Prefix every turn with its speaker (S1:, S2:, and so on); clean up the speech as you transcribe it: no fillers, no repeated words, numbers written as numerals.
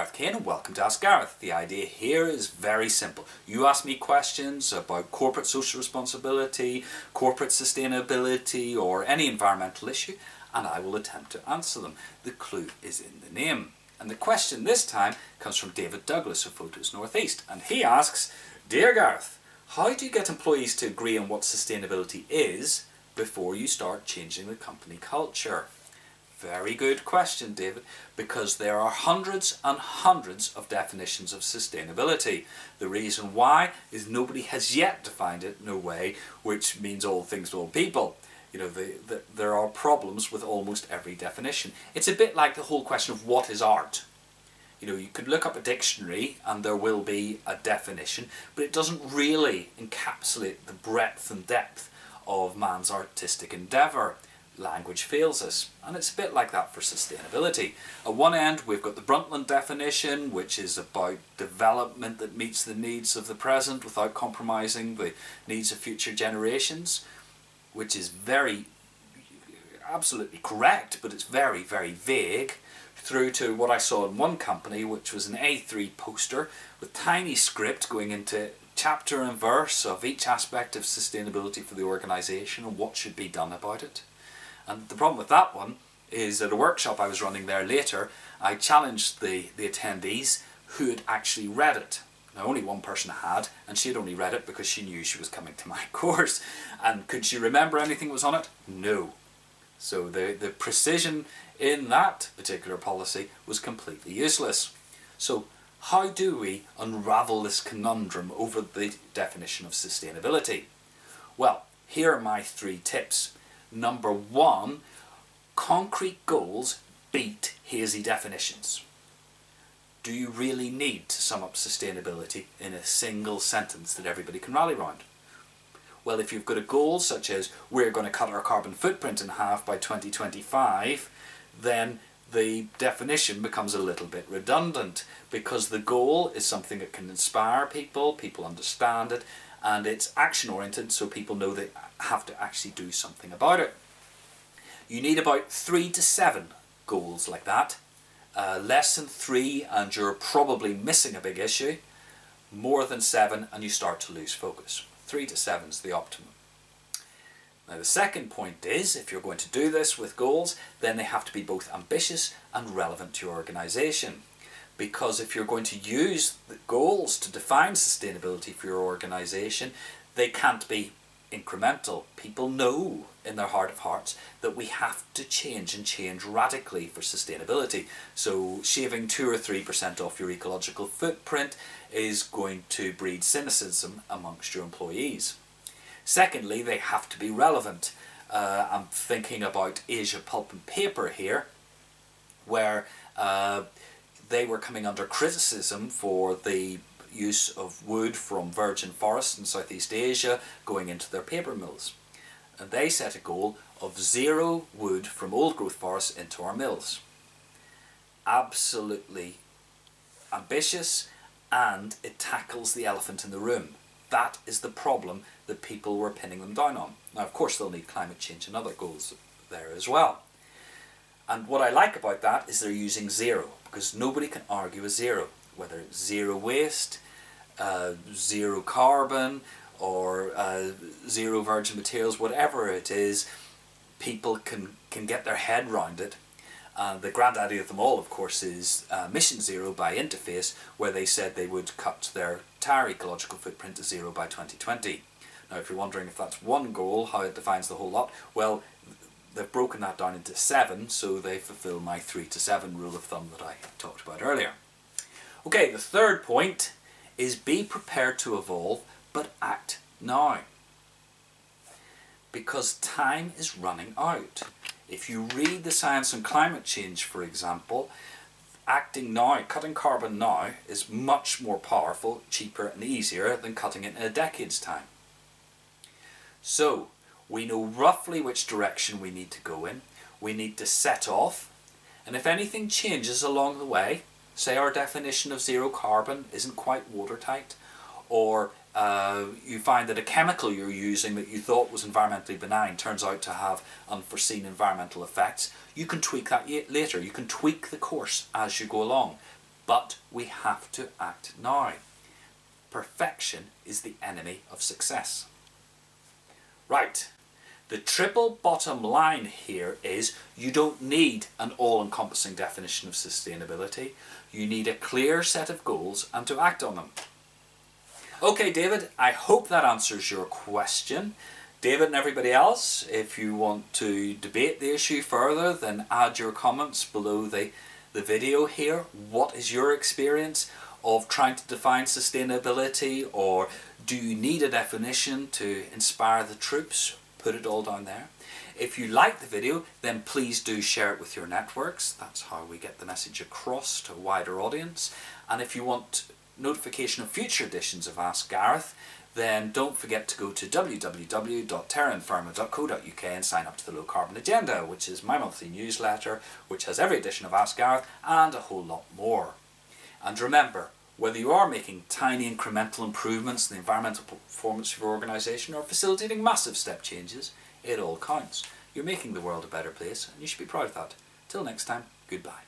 S1: Gareth Kane and welcome to Ask Gareth. The idea here is very simple. You ask me questions about corporate social responsibility, corporate sustainability or any environmental issue and I will attempt to answer them. The clue is in the name. And the question this time comes from David Douglas of Photos Northeast, and he asks, Dear Gareth, how do you get employees to agree on what sustainability is before you start changing the company culture? Very good question, David, because there are hundreds and hundreds of definitions of sustainability. The reason why is nobody has yet defined it in a way which means all things to all people. You know, there are problems with almost every definition. It's a bit like the whole question of what is art. You know, you could look up a dictionary and there will be a definition, but it doesn't really encapsulate the breadth and depth of man's artistic endeavour. Language fails us, and it's a bit like that for sustainability. At one end we've got the Brundtland definition, which is about development that meets the needs of the present without compromising the needs of future generations, which is absolutely correct, but it's very, very vague, through to what I saw in one company, which was an A3 poster with tiny script going into chapter and verse of each aspect of sustainability for the organisation and what should be done about it. And the problem with that one is at a workshop I was running there later, I challenged the attendees who had actually read it. Now only one person had, and she had only read it because she knew she was coming to my course. And could she remember anything that was on it? No. So the precision in that particular policy was completely useless. So how do we unravel this conundrum over the definition of sustainability? Well, here are my 3 tips. Number 1, concrete goals beat hazy definitions. Do you really need to sum up sustainability in a single sentence that everybody can rally around? Well, if you've got a goal such as we're going to cut our carbon footprint in half by 2025, then the definition becomes a little bit redundant, because the goal is something that can inspire people, people understand it, and it's action oriented, so people know they have to actually do something about it. You need about 3 to 7 goals like that. Less than 3 and you're probably missing a big issue. More than 7 and you start to lose focus. 3 to 7 is the optimum. Now the second point is, if you're going to do this with goals, then they have to be both ambitious and relevant to your organisation. Because if you're going to use the goals to define sustainability for your organisation, they can't be incremental. People know in their heart of hearts that we have to change and change radically for sustainability. So shaving 2 or 3% off your ecological footprint is going to breed cynicism amongst your employees. Secondly, they have to be relevant. I'm thinking about Asia Pulp and Paper here, where they were coming under criticism for the use of wood from virgin forests in Southeast Asia going into their paper mills. And they set a goal of 0 wood from old growth forests into our mills. Absolutely ambitious, and it tackles the elephant in the room. That is the problem that people were pinning them down on. Now of course they'll need climate change and other goals there as well. And what I like about that is they're using 0, because nobody can argue with 0. Whether it's 0 waste, 0 carbon, or 0 virgin materials, whatever it is, people can get their head round it. The granddaddy of them all, of course, is Mission Zero by Interface, where they said they would cut their entire ecological footprint to 0 by 2020. Now if you're wondering if that's one goal, how it defines the whole lot, well, they've broken that down into 7, so they fulfill my 3 to 7 rule of thumb that I talked about earlier. Okay, the third point is be prepared to evolve, but act now. Because time is running out. If you read the Science on Climate Change, for example, acting now, cutting carbon now, is much more powerful, cheaper and easier than cutting it in a decade's time. So, we know roughly which direction we need to go in. We need to set off, and if anything changes along the way, say our definition of 0 carbon isn't quite watertight, or you find that a chemical you're using that you thought was environmentally benign turns out to have unforeseen environmental effects, you can tweak that later. You can tweak the course as you go along. but we have to act now. Perfection is the enemy of success. Right, the triple bottom line here is you don't need an all-encompassing definition of sustainability. You need a clear set of goals and to act on them. Okay, David, I hope that answers your question. David and everybody else, if you want to debate the issue further, then add your comments below the video here. What is your experience of trying to define sustainability, or do you need a definition to inspire the troops? Put it all down there. If you like the video, then please do share it with your networks. That's how we get the message across to a wider audience. And if you want notification of future editions of Ask Gareth, then don't forget to go to www.terrainfirma.co.uk and sign up to the Low Carbon Agenda, which is my monthly newsletter, which has every edition of Ask Gareth and a whole lot more. And remember, whether you are making tiny incremental improvements in the environmental performance of your organisation or facilitating massive step changes, it all counts. You're making the world a better place and you should be proud of that. Till next time, goodbye.